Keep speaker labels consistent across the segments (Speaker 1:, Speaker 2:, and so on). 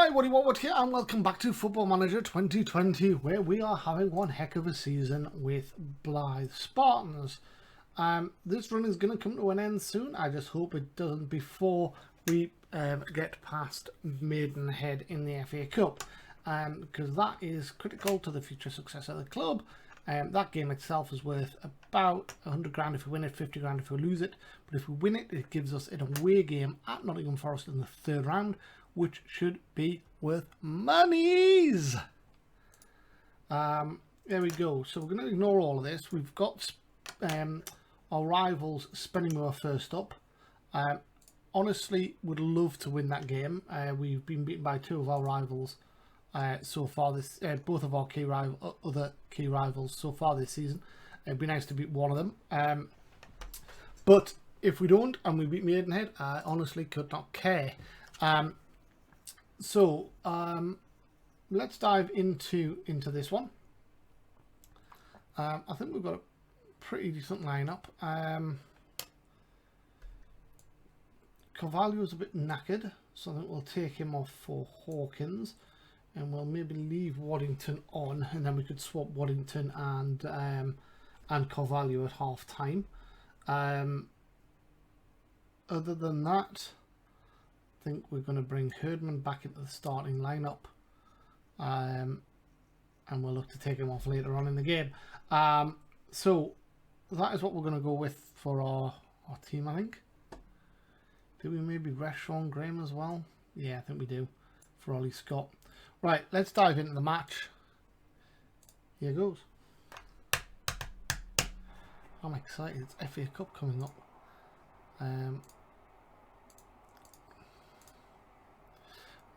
Speaker 1: Hi, Woody Watwood here, and welcome back to Football Manager 2020, where we are having one heck of a season with Blyth Spartans. This run is going to come to an end soon. I just hope it doesn't before we get past Maidenhead in the FA Cup, because that is critical to the future success of the club. That game itself is worth about 100 grand if we win it, 50 grand if we lose it. But if we win it, it gives us an away game at Nottingham Forest in the third round, which should be worth monies. There we go. So we're going to ignore all of this. We've got our rivals Spennymoor first up. Honestly, would love to win that game. We've been beaten by two of our rivals so far this, both of our other key rivals so far this season. It'd be nice to beat one of them. But if we don't and we beat Maidenhead, I honestly could not care. So let's dive into this one. I think we've got a pretty decent lineup. Carvalho's a bit knackered, so I think we'll take him off for Hawkins, and we'll maybe leave Waddington on, and then we could swap Waddington and Carvalho at half time. Other than that, I think we're going to bring Herdman back into the starting lineup, and we'll look to take him off later on in the game. So that is what we're going to go with for our team, I think. Do we maybe rest Sean Graham as well? Yeah, I think we do, for Ollie Scott. Right, let's dive into the match. Here goes. I'm excited. It's FA Cup coming up.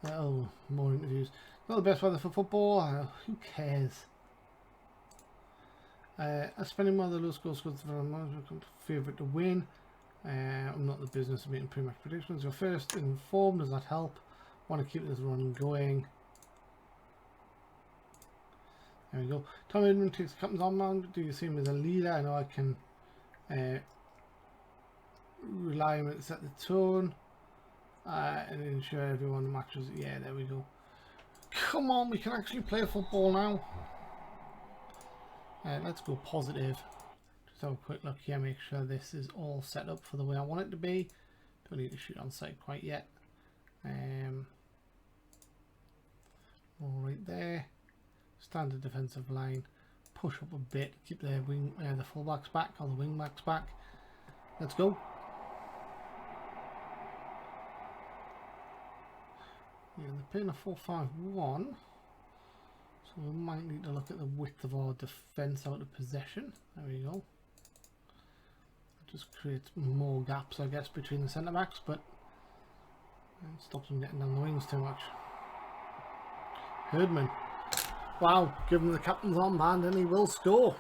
Speaker 1: Oh, more interviews. Not the best weather for football. Who cares? Spending more of the low score scores for a favourite to win. I'm not in the business of making pre-match predictions. You're first informed. Does that help? Want to keep this run going. There we go. Tom Edmund takes the captain's armband. Do you see him as a leader? I know I can rely on it to set the tone. And ensure everyone matches. Yeah, there we go. Come on, we can actually play football now. Let's go positive. Just have a quick look here, make sure this is all set up for the way I want it to be. Don't need to shoot on sight quite yet. All right there. Standard defensive line. Push up a bit. Keep the the fullbacks back or the wing backs back. Let's go. Yeah, they're playing a 4-5-1, so we might need to look at the width of our defence out of possession. There we go. It just creates more gaps, I guess, between the centre backs, but it stops them getting down the wings too much. Herdman. Wow, give him the captain's armband and he will score.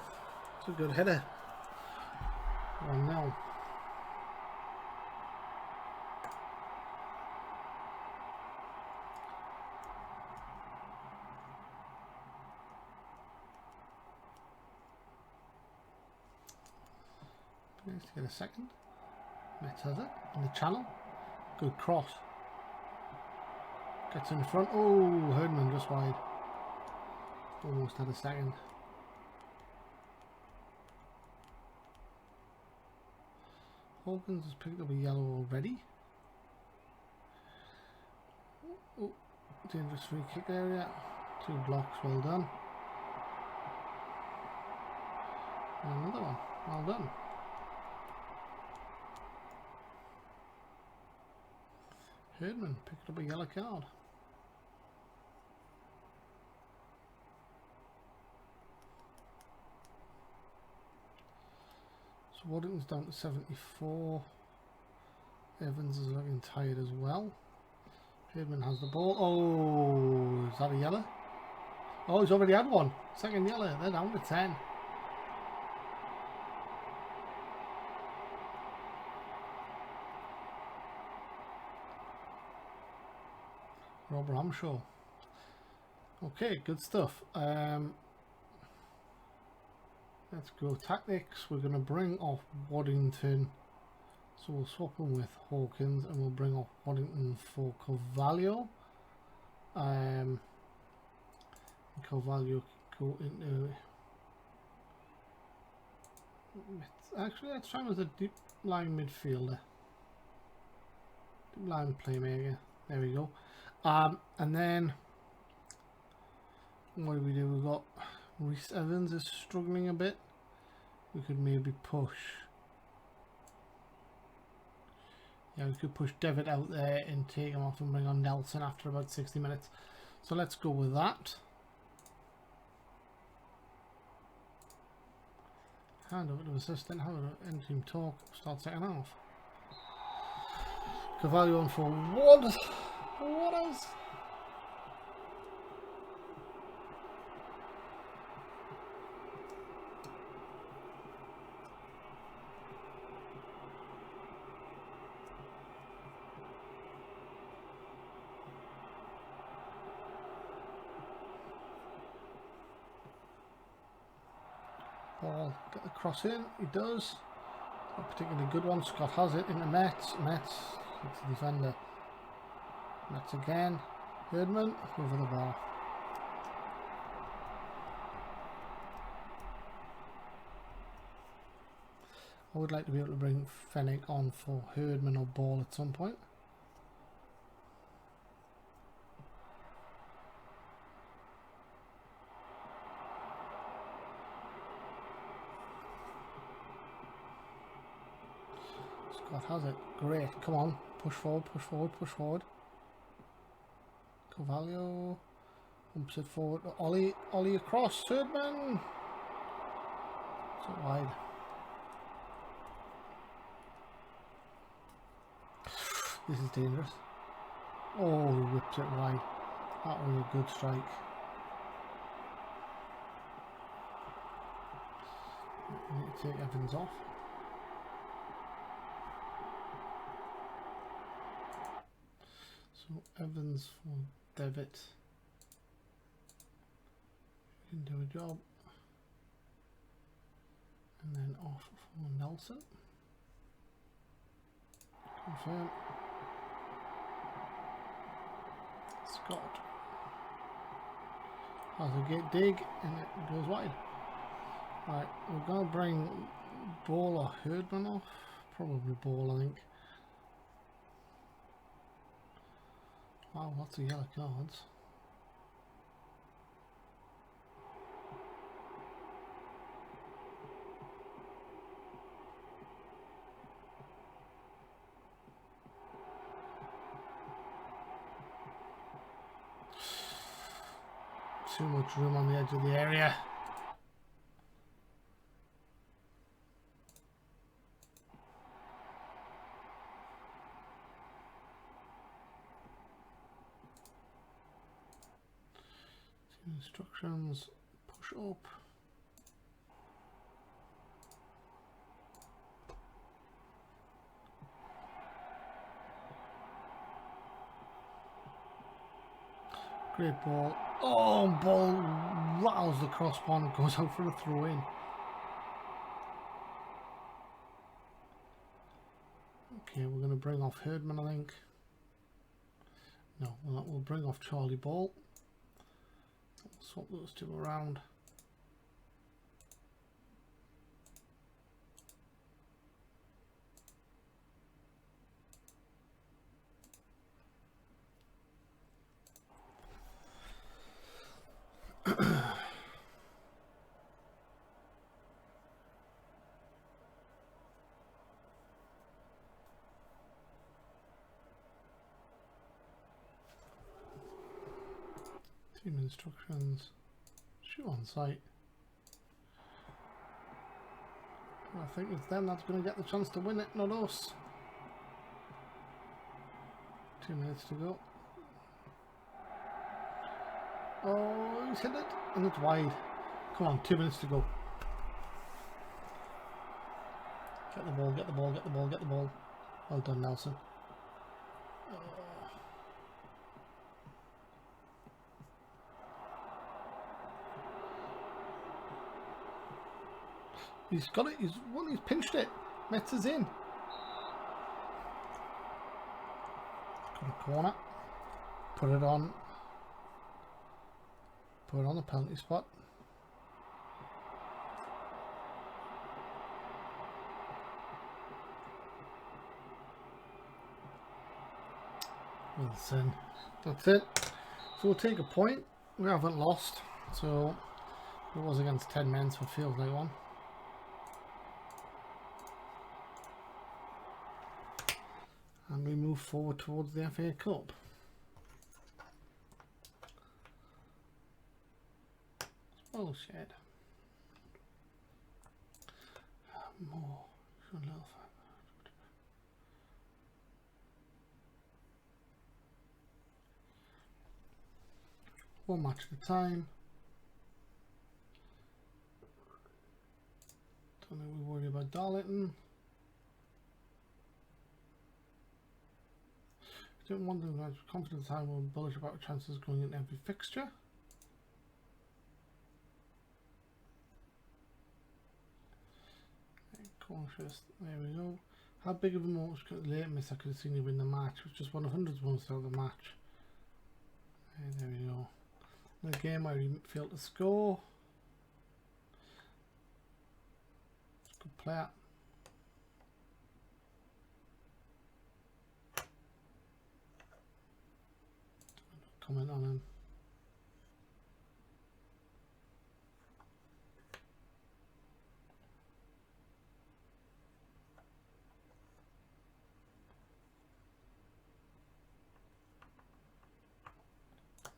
Speaker 1: It's a good header. 1-0. Nice to get a second. Metz has it in the channel. Good cross. Gets in front. Oh, Herdman just wide. Almost had a second. Hawkins has picked up a yellow already. Oh, dangerous free kick area. 2 blocks, well done. And another one, well done. Herdman picked up a yellow card. So Waddington's down to 74. Evans is looking tired as well. Herdman has the ball. Oh, is that a yellow? Oh, he's already had one. Second yellow. They're down to 10. Rob Ramshaw. Okay, good stuff. Let's go tactics. We're going to bring off Waddington. So we'll swap him with Hawkins and we'll bring off Waddington for Carvalho. Carvalho go into. Actually, let's try him as a deep line midfielder. Deep line playmaker. There we go. And then what do? We've got Reece Evans is struggling a bit. We could maybe push. Yeah, we could push Devitt out there and take him off and bring on Nelson after about 60 minutes. So let's go with that. Hand over to assistant, have an in-team talk, start second half. Carvalho on for what is? Ball, get the cross in, he does. Not particularly good one. Scott has it into Metz. Metz, it's the defender. Metz again. Herdman over the bar. I would like to be able to bring Fennick on for Herdman or Ball at some point. Scott has it. Great. Come on. Push forward, push forward, push forward. Carvalho bumps it forward. Ollie across. Herdman. So wide. This is dangerous. Oh, he whipped it wide. That was a good strike. I need to take Evans off. So Evans for Devitt. He can do a job. And then off for Nelson. Confirm. Scott has a good dig and it goes wide. Right, we're going to bring Ball or Herdman off. Probably Ball, I think. Wow, lots of yellow cards. Too much room on the edge of the area. Instructions, push up. Great ball. Oh, ball rattles the crossbar and goes out for a throw in. Okay, we're going to bring off Herdman, I think. No, we'll bring off Charlie Ball. Swap those two around. Team instructions. Shoot on sight. I think it's them that's going to get the chance to win it, not us. 2 minutes to go. Oh, he's hit it, and it's wide. Come on, 2 minutes to go. Get the ball, get the ball, get the ball, get the ball. Well done, Nelson. He's got it, he's pinched it. Metz is in. Got a corner. Put it on. Put it on the penalty spot. Wilson. That's it. So we'll take a point. We haven't lost. So it was against 10 men, so it feels like one. And we move forward towards the FA Cup. Bullshit. More. One match at a time. Don't think we worry about Darlington. Don't want to have confidence I will bullish about chances going in every fixture. Cautious, there we go. How big of a match could late miss? I could have seen you win the match. It was just 100 once out of the match. There we go. The game where you failed to score. Good player. Comment on him.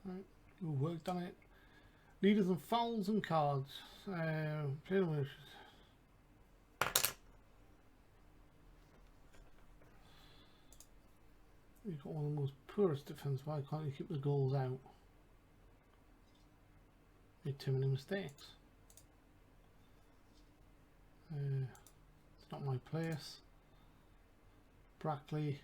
Speaker 1: Right, we worked on it. Leaders and fouls and cards. Player wishes. You've got one of the most poorest defence. Why can't you keep the goals out? Made too many mistakes. It's not my place. Brackley.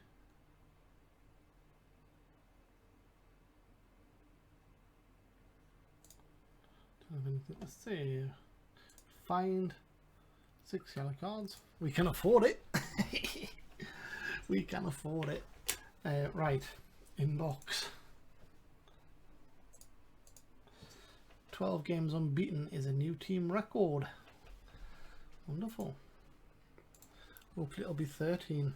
Speaker 1: Don't have anything to say. Fined. 6 yellow cards. We can afford it. We can afford it. Right, inbox. 12 games unbeaten is a new team record. Wonderful. Hopefully it'll be 13.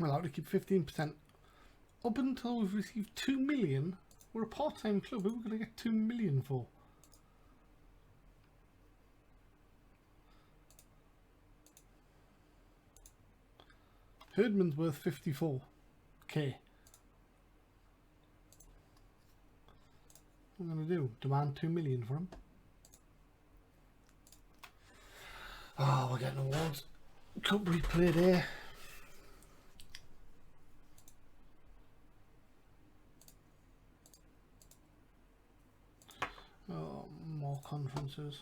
Speaker 1: We're allowed to keep 15%. Up until we've received 2 million, we're a part-time club. Who are we going to get 2 million for? Herdman's worth 54k. What am I going to do? Demand 2 million for him? Oh, we're getting awards. Cup replay there. Oh, more conferences.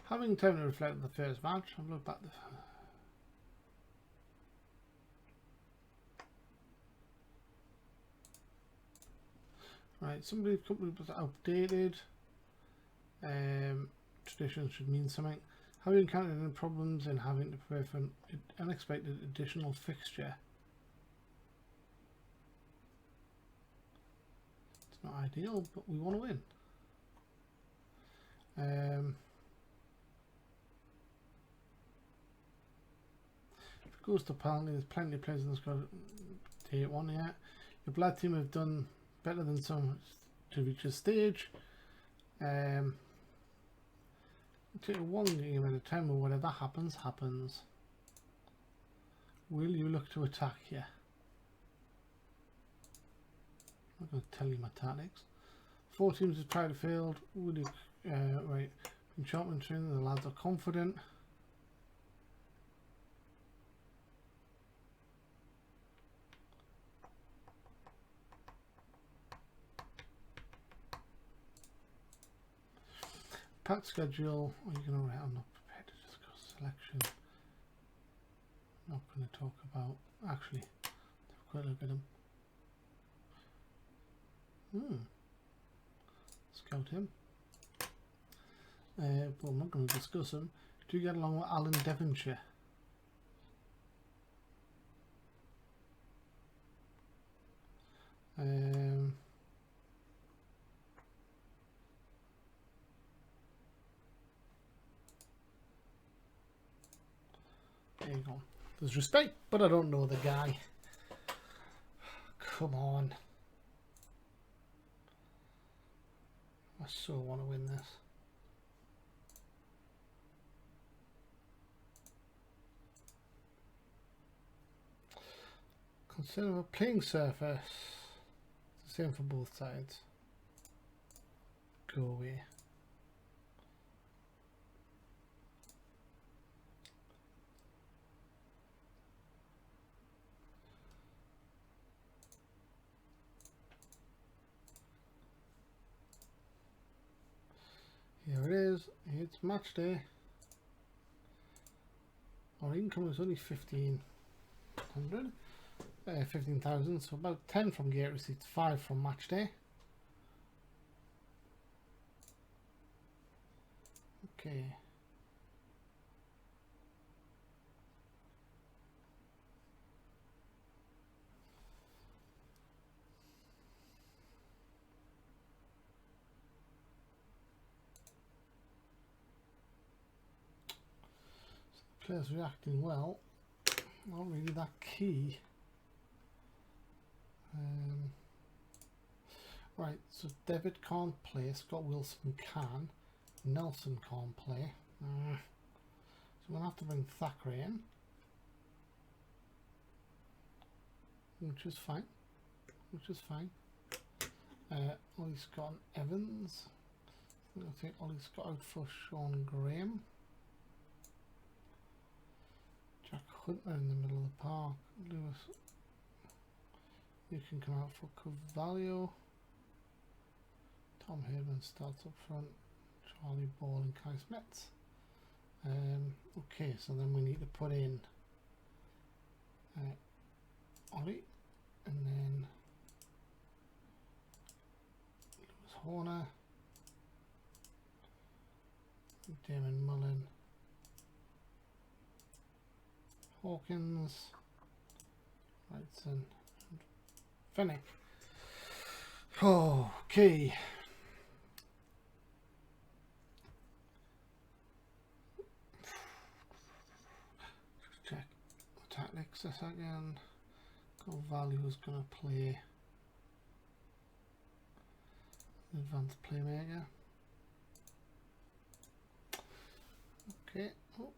Speaker 1: Having time to reflect on the first match, I've looked back. Right, somebody's company was outdated. Traditions should mean something. Have you encountered any problems in having to prepare for an unexpected additional fixture? It's not ideal, but we want to win. If it goes to penalty, there's plenty of players in the squad. Take one, yeah. Your Blyth team have done better than some to reach a stage. Take one game at a time, or whatever happens, happens. Will you look to attack here? I'm not going to tell you my tactics. 4 teams have tried to failed. Would you, right. Enchantment training, the lads are confident. Packed schedule. Are you going to write? I'm not prepared to discuss selection. Not going to talk about. Actually, have a quick look at him. Scout him. but I'm not going to discuss them. Do you get along with Alan Devonshire? There you go. There's respect, but I don't know the guy. Come on. I so want to win this. Consider a playing surface. It's the same for both sides. Go away. Here it is. It's match day. Our income is only 15,000, so about 10 from gate receipts, 5 from match day. Okay. Players reacting well, not really that key. Right, so David can't play, Scott Wilson can, Nelson can't play. So we'll have to bring Thackeray in, which is fine. Ollie Scott and Evans. I'm going to take Ollie Scott out for Sean Graham. Jack Hunter in the middle of the park. Lewis, you can come out for Carvalho. Tom Haven starts up front. Charlie Ball and Kai Smets. Okay, so then we need to put in Ollie, and then Lewis Horner, Damon Mullen, Hawkins, Wrightson, and Fennick. Okay. Just check tactics a second. Value is going to play advanced playmaker. Okay. Oh.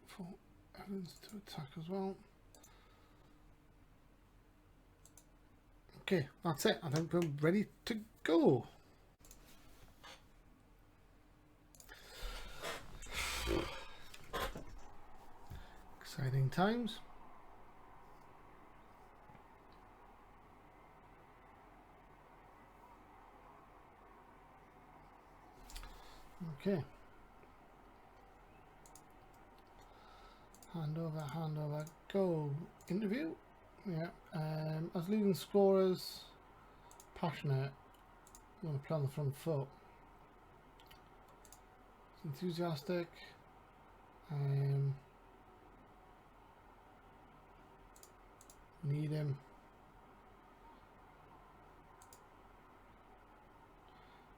Speaker 1: For Evans to attack as well. Okay, that's it. I think we're ready to go. Exciting times. Okay. Handover, go. Interview. Yeah. As leading scorers, passionate. You want to play on the front foot. Enthusiastic. Need him.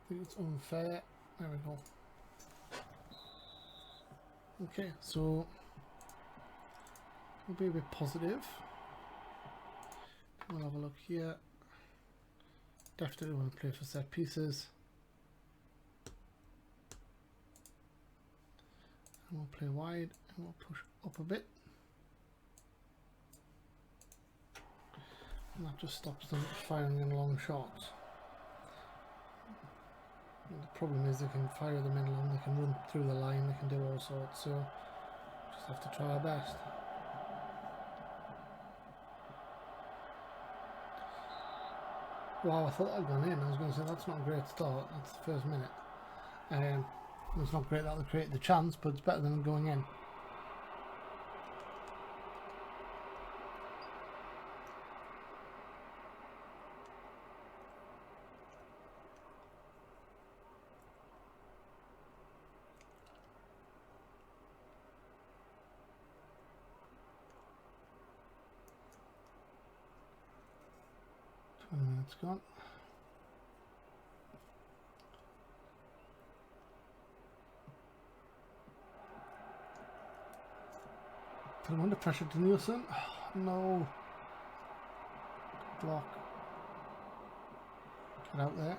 Speaker 1: I think it's unfair. There we go. Okay, so we'll be a bit positive. We'll have a look here. Definitely want to play for set pieces. And we'll play wide and we'll push up a bit. And that just stops them firing in long shots. And the problem is they can fire them in long, they can run through the line, they can do all sorts, so just have to try our best. Wow, I thought I'd gone in. I was going to say that's not a great start. That's the first minute. It's not great that they created the chance, but it's better than going in. 20 minutes gone. Put him under pressure to Nielsen. Oh, no. Block. Get out there.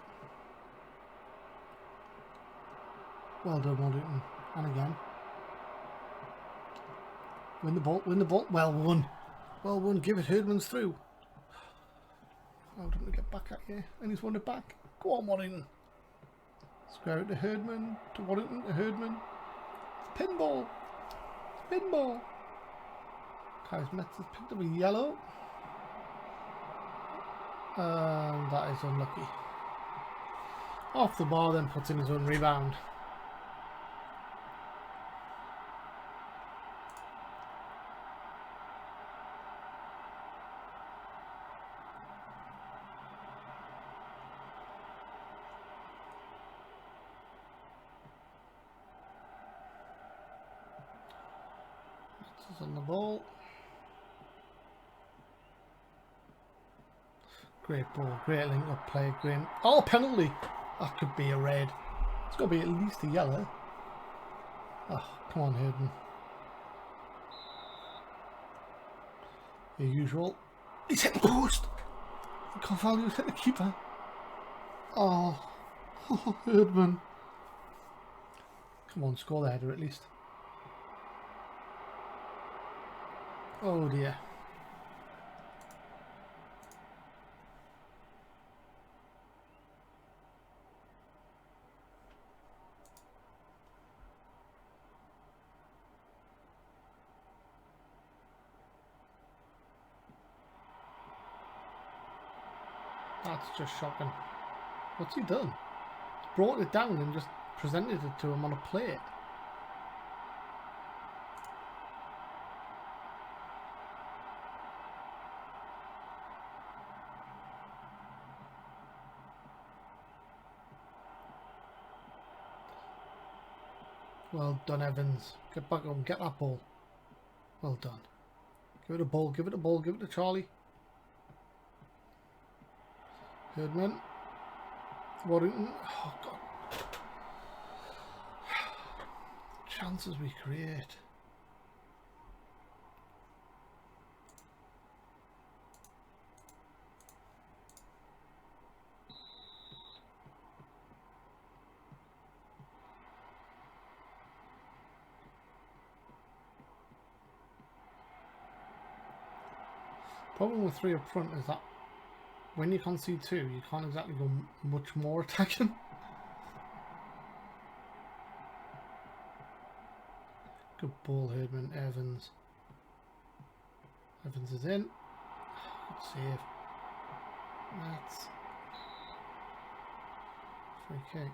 Speaker 1: Well done, Waddington. And again. Win the ball, win the ball. Well won. Well won. Give it. Herdman's through. Allowed him to get back at you. And he's won it back. Go on, Waddington. Square it to Herdman. To Waddington. To Herdman. Pinball. Pinball. Kai's Metz has picked up a yellow. And that is unlucky. Off the bar, then puts in his own rebound. Metz is on the ball. Great ball, great link up play, Graham. Oh, penalty! That could be a red. It's got to be at least a yellow. Oh, come on, Herdman. The usual. He's hit the post! Carvalho's hit the keeper. Oh, Herdman. Come on, score the header at least. Oh dear. That's just shocking. What's he done? Brought it down and just presented it to him on a plate. Well done, Evans. Get back on, get that ball. Well done. Give it a ball, give it a ball, give it to Charlie. Herdman. Waddington. Oh, God. Chances we create. Problem with 3 up front is that when you concede 2, you can't exactly go much more attacking. Good ball, Herdman. Evans. Evans is in. Good save. That's free kick.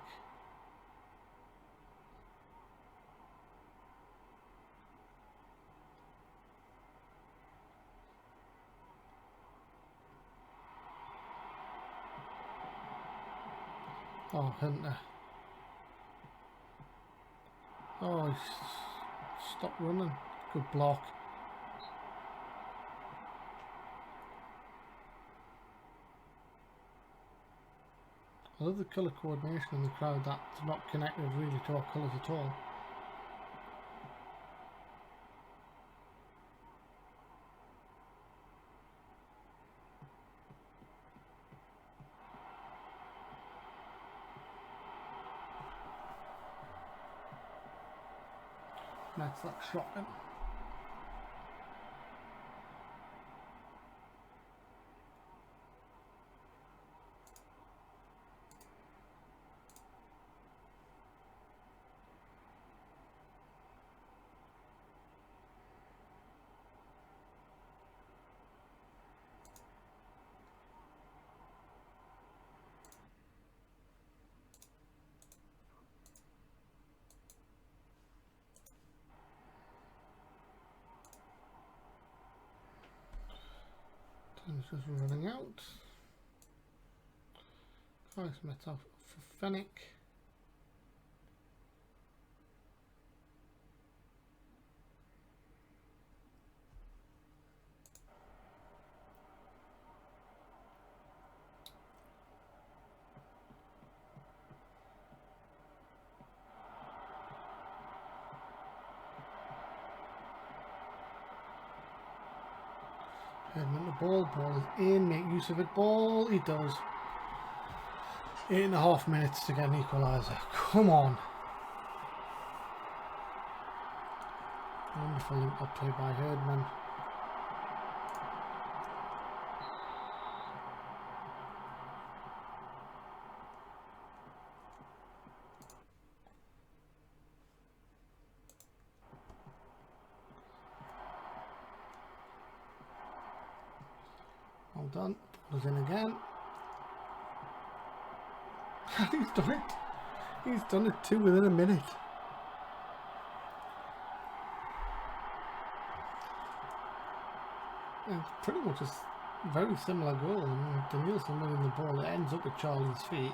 Speaker 1: Oh, Hunter. Oh, stop running. Good block. I love the colour coordination in the crowd. That's not connected really to our colours at all. That's like shocking. Time's just running out. Price met off for Fennec. Herdman the ball. Ball is in. Make use of it. Ball. He does. 8.5 minutes to get an equaliser. Come on. Wonderful link-up play by Herdman. Well done. Goes in again. He's done it. He's done it too within a minute. It's pretty much a very similar goal. Danielson winning the ball. It ends up at Charlie's feet,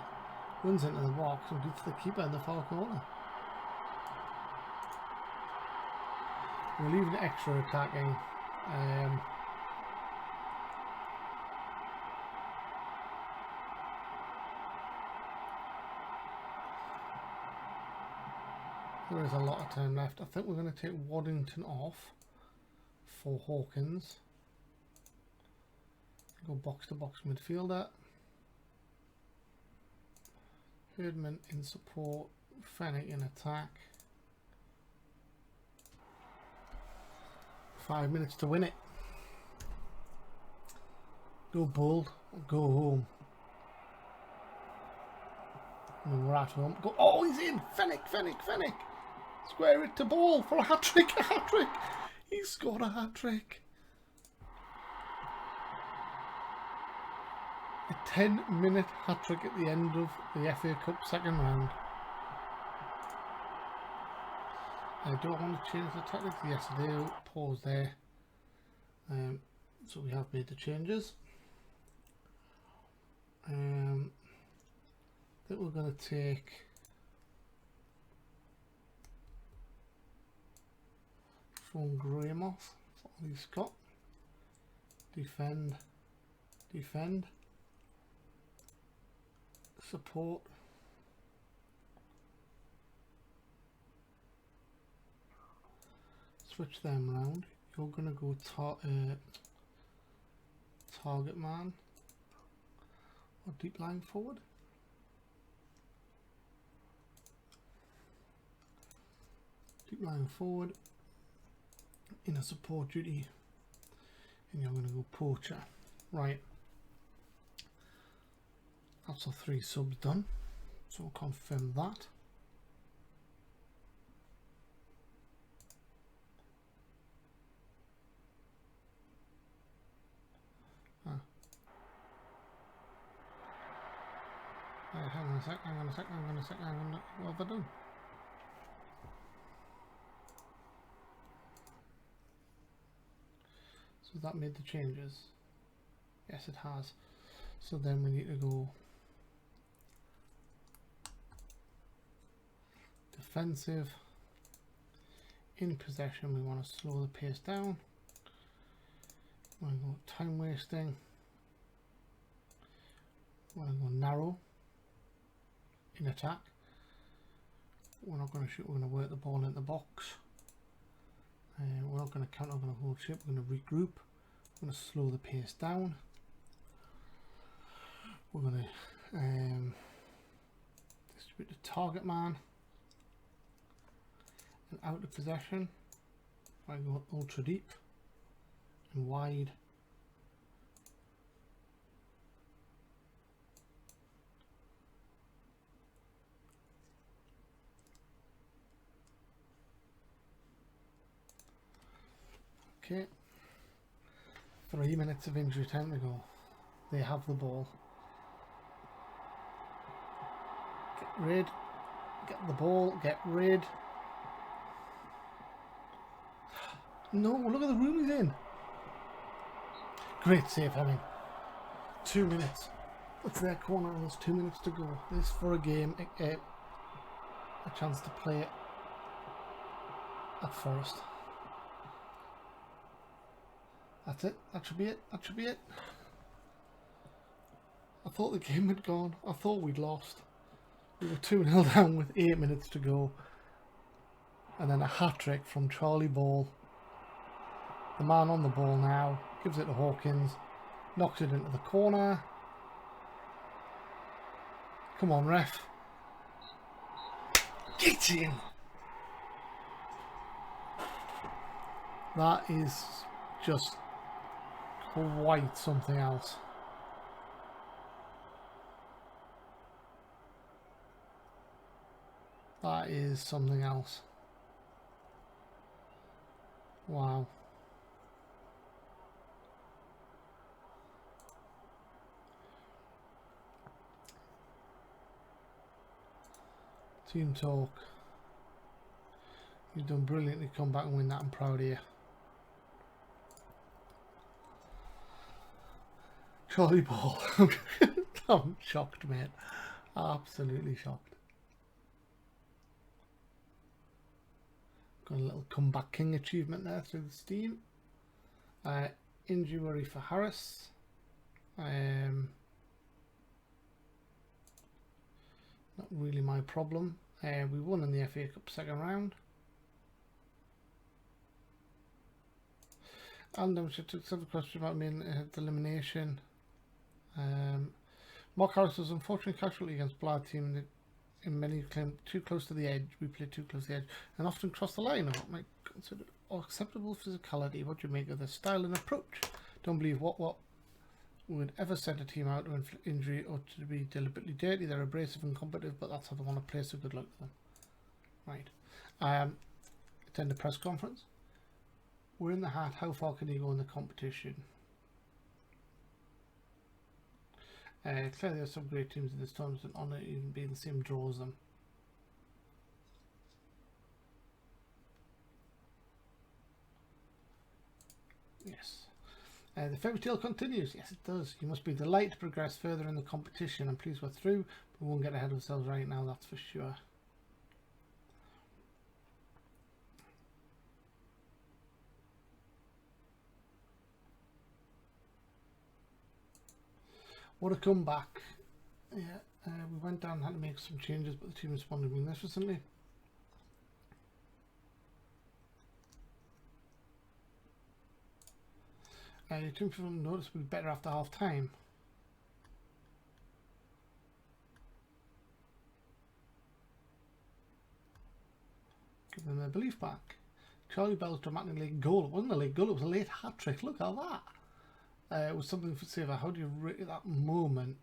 Speaker 1: runs into the box and beats the keeper in the far corner. We're leaving extra attacking. There is a lot of time left. I think we're going to take Waddington off for Hawkins. Go box to box midfielder. Herdman in support. Fennick in attack. 5 minutes to win it. Go bold or go home. I mean, we're at home. Go. Oh, he's in. Fennick. Square it to ball for a hat-trick. He scored a hat-trick. A 10-minute hat-trick at the end of the FA Cup second round. Do I want to change the tactics? Yes, I do. Pause there. So we have made the changes. I think we're going to take from Graham off. That's all he's got. Defend. Support. Switch them around. You're gonna go target man or deep line forward. Deep line forward in a support duty, and you're gonna go poacher. Right. That's our 3 subs done, so we'll confirm that. Hang on a sec, what have I done? So that made the changes? Yes, it has. So then we need to go defensive. In possession, we want to slow the pace down. We want to go time wasting. We want to go narrow. In attack. We're not going to shoot, we're going to work the ball in the box. We're not going to counter, we're going to hold shape, we're going to regroup. We're going to slow the pace down. We're going to distribute the target man. And out of possession, I go ultra deep and wide. Okay, 3 minutes of injury time to go. They have the ball. Get rid. Get the ball. Get rid. No, look at the room he's in. Great save, Hemming. 2 minutes. It's their corner and there's 2 minutes to go. This for a game, a chance to play it at Forest. That's it. That should be it. That should be it. I thought the game had gone. I thought we'd lost. We were 2-0 down with 8 minutes to go. And then a hat-trick from Charlie Ball. The man on the ball now. Gives it to Hawkins. Knocks it into the corner. Come on, ref. Get in! That is just quite something else. That is something else. Wow. Team talk. You've done brilliantly. Come back and win that. I'm proud of you. Charlie Ball. I'm shocked, mate. Absolutely shocked. Got a little comeback king achievement there through the Steam. Injury worry for Harris. Not really my problem. We won in the FA Cup second round. And I took several questions about me in the elimination. Mark Harris was unfortunately casualty against Blyth team in many claim too close to the edge. We played too close to the edge and often cross the line of what might be considered acceptable physicality. What do you make of this style and approach? Don't believe what would ever send a team out to inflict injury or to be deliberately dirty. They're abrasive and competitive, but that's how they want to play, so good luck to them. Right. Attend a press conference. We're in the hat. How far can you go in the competition? Clearly there's some great teams in this tournament, and honour even being the same draw as them. Yes. The fairy tale continues. Yes, it does. You must be delighted to progress further in the competition. I'm pleased we're through, but we won't get ahead of ourselves right now, that's for sure. What a comeback. Yeah, we went down and had to make some changes, but the team responded magnificently. Your team from noticeably better after half time. Give them their belief back. Charlie Bell's dramatic late goal. It wasn't a late goal, it was a late hat trick. Look at that. It was something for Saver. How do you rate that moment?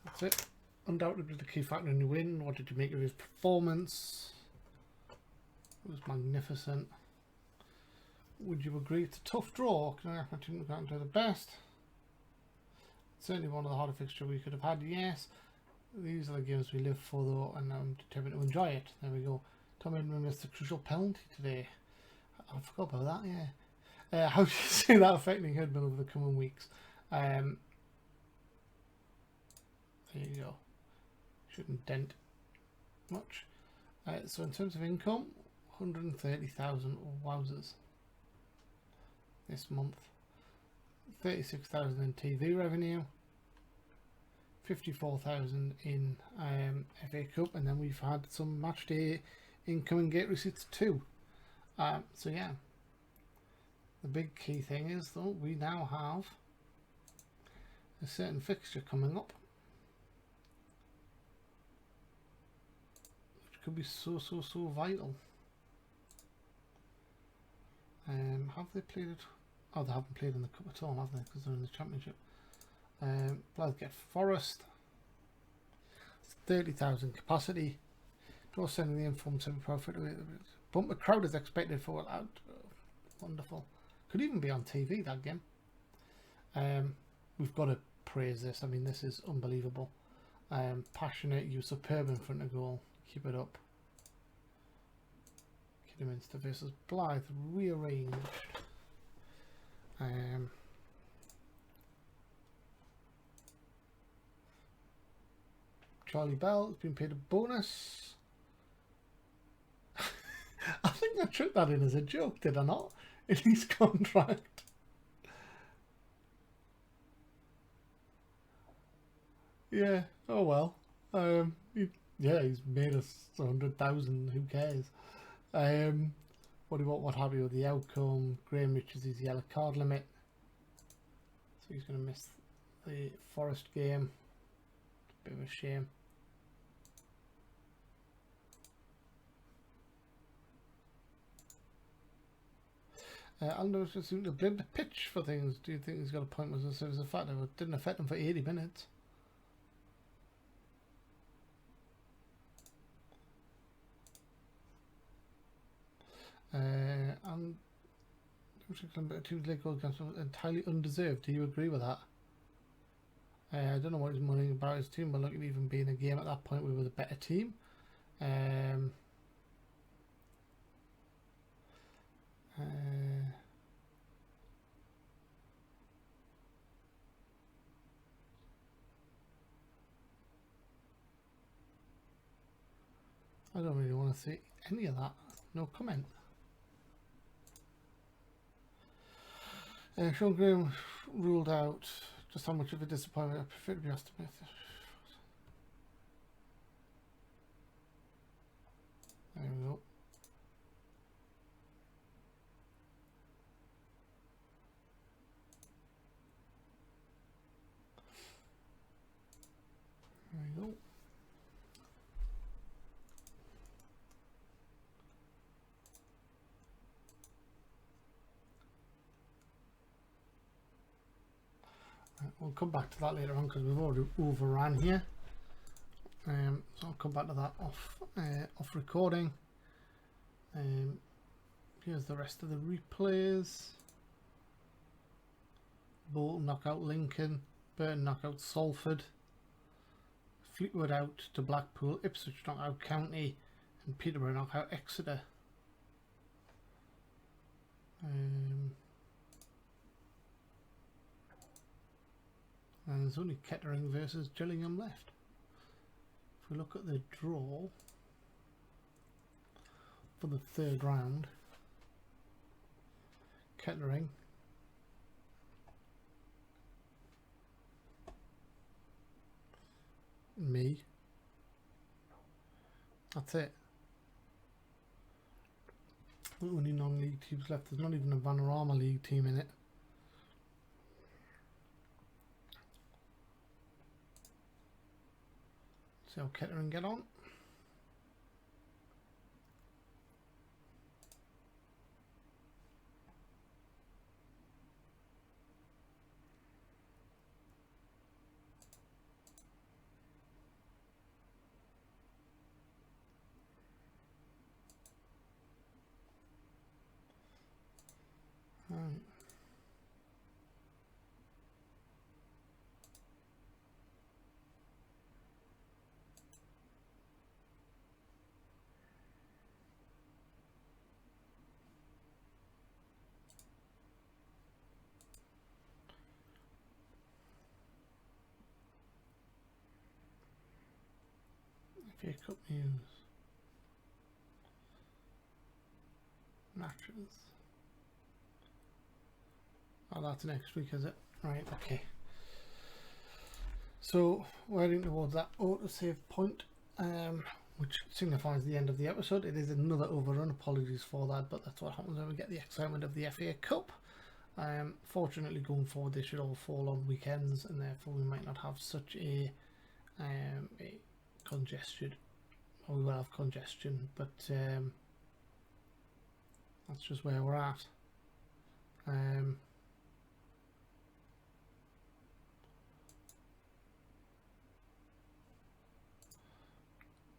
Speaker 1: That's it. Undoubtedly the key factor in the win. What did you make of his performance? It was magnificent. Would you agree it's a tough draw? Can I continue to do the best? Certainly one of the harder fixtures we could have had, yes. These are the games we live for though, and I'm determined to enjoy it. There we go. Tom Edmund missed the crucial penalty today. I forgot about that, yeah. How do you see that affecting Herdman over the coming weeks? There you go. Shouldn't dent much. So in terms of income, 130,000 wowzers this month. 36,000 in TV revenue. 54,000 in FA Cup, and then we've had some match day income and gate receipts too. So yeah, the big key thing is though we now have a certain fixture coming up, which could be so vital. Have they played it? Oh, they haven't played in the cup at all, have they? Because they're in the championship. Blyth get Forest. 30,000 capacity. Draw sending the informed semi-profit. Bumper crowd is expected for it out. Wonderful. Could even be on TV, that game. We've got to praise this. I mean, this is unbelievable. Passionate, you superb in front of goal. Keep it up. Kidderminster versus Blyth, rearranged. Charlie Bell has been paid a bonus. I think I tricked that in as a joke, did I not? In his contract. Yeah, oh well. Yeah, he's made us 100,000, who cares? What do you want? What happy with the outcome? Graham reaches his yellow card limit, so he's going to miss the Forest game. Bit of a shame. Aldo just seemed to blame the pitch for things. Do you think he's got a point with this as a fact that it didn't affect him for 80 minutes? And two late goal against entirely undeserved. Do you agree with that? I don't know what he's moaning about his team, but look at even being a game at that point, we were the better team. I don't really want to see any of that. No comment. Sean Graham ruled out. Just how much of a disappointment. I prefer to be asked to make this. There we go. There we go. We'll come back to that later on because we've already overran here. So I'll come back to that off recording. Here's the rest of the replays. Bolton knock out Lincoln, Burton knock out Salford, Fleetwood out to Blackpool, Ipswich knock out County, and Peterborough knock out Exeter. And there's only Kettering versus Gillingham left. If we look at the draw for the third round, Kettering, me, that's it. The only non-league teams left. There's not even a Vanarama League team in it. See how Kettering get on. FA Cup news. Matches. Oh, that's next week, is it? Right, okay. So we're heading towards that autosave point, which signifies the end of the episode. It is another overrun, apologies for that, but that's what happens when we get the excitement of the FA Cup. Fortunately, going forward, they should all fall on weekends, and therefore we might not have such a congestion. Well, we will have congestion, but that's just where we're at.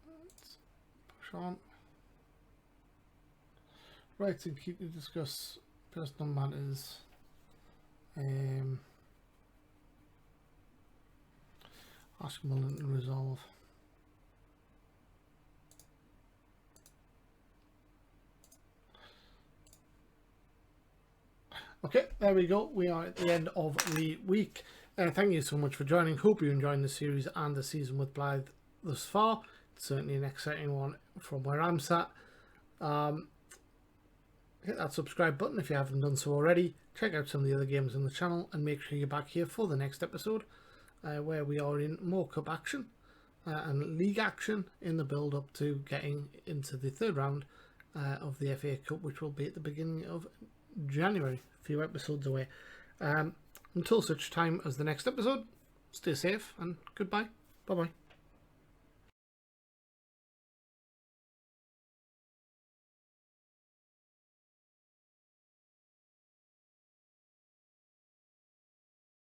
Speaker 1: Let's push on. Right, so keep to discuss personal matters. Ask Mullen to resolve. Okay, there we go. We are at the end of the week. Thank you so much for joining. Hope you're enjoying the series and the season with Blyth thus far. It's certainly an exciting one from where I'm sat. Hit that subscribe button if you haven't done so already. Check out some of the other games on the channel and make sure you're back here for the next episode where we are in more cup action and league action in the build up to getting into the third round of the FA Cup, which will be at the beginning of January, a few episodes away. Until such time as the next episode, stay safe and goodbye. Bye-bye.